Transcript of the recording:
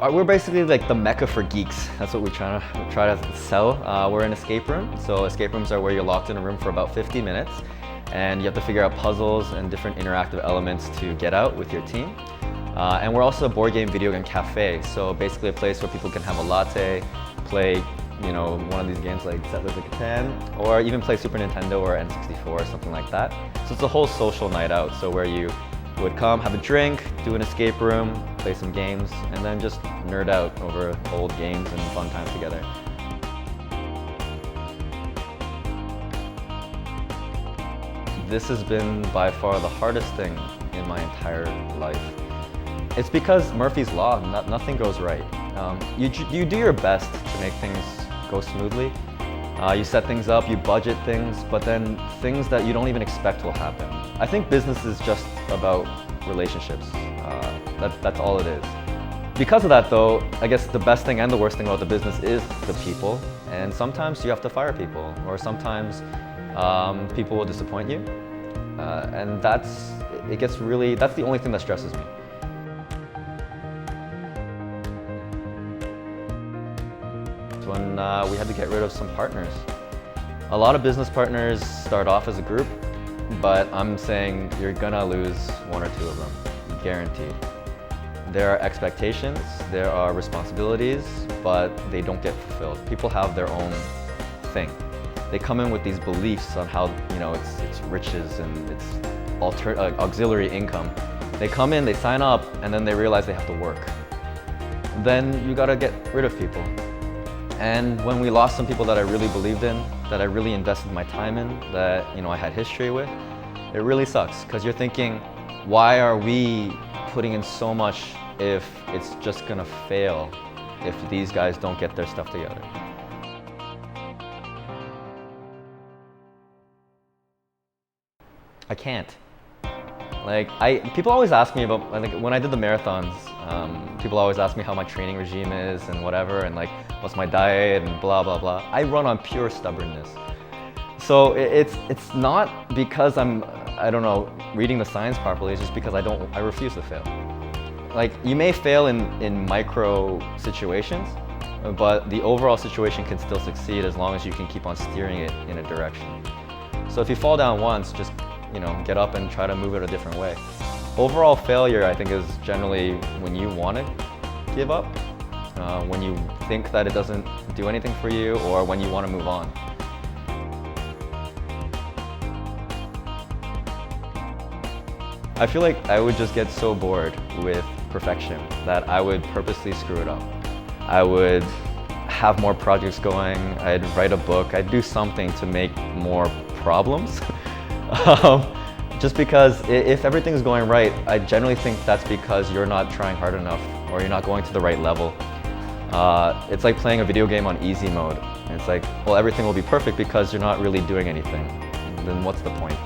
We're basically like the mecca for geeks. That's what we try to sell. We're an escape room. So escape rooms are where you're locked in a room for about 50 minutes and you have to figure out puzzles and different interactive elements to get out with your team. And we're also a board game, video game cafe. So basically a place where people can have a latte, play one of these games like Settlers of Catan, or even play Super Nintendo or N64 or something like that. So it's a whole social night out. So where you would come, have a drink, do an escape room, play some games, and then just nerd out over old games and fun times together. This has been by far the hardest thing in my entire life. It's because Murphy's Law, nothing goes right. You do your best to make things go smoothly. You set things up, you budget things, but then things that you don't even expect will happen. I think business is just about relationships. That's all it is. Because of that though, I guess the best thing and the worst thing about the business is the people. And sometimes you have to fire people, or sometimes people will disappoint you. And that's the only thing that stresses me. When we had to get rid of some partners. A lot of business partners start off as a group, but I'm saying you're gonna lose one or two of them, guaranteed. There are expectations, there are responsibilities, but they don't get fulfilled. People have their own thing. They come in with these beliefs on how it's riches and it's auxiliary income. They come in, they sign up, and then they realize they have to work. Then you gotta get rid of people. And when we lost some people that I really believed in, that I really invested my time in, that I had history with, it really sucks because you're thinking, why are we putting in so much if it's just gonna fail if these guys don't get their stuff together? I can't. People always ask me about, when I did the marathons, people always ask me how my training regime is and whatever, and what's my diet and blah, blah, blah. I run on pure stubbornness. So it's not because I'm reading the science properly, it's just because I refuse to fail. You may fail in micro situations, but the overall situation can still succeed as long as you can keep on steering it in a direction. So if you fall down once, just get up and try to move it a different way. Overall failure, I think, is generally when you want to give up, when you think that it doesn't do anything for you, or when you want to move on. I feel like I would just get so bored with perfection that I would purposely screw it up. I would have more projects going, I'd write a book, I'd do something to make more problems. Just because if everything's going right, I generally think that's because you're not trying hard enough or you're not going to the right level. It's like playing a video game on easy mode. It's like, well, everything will be perfect because you're not really doing anything. Then what's the point?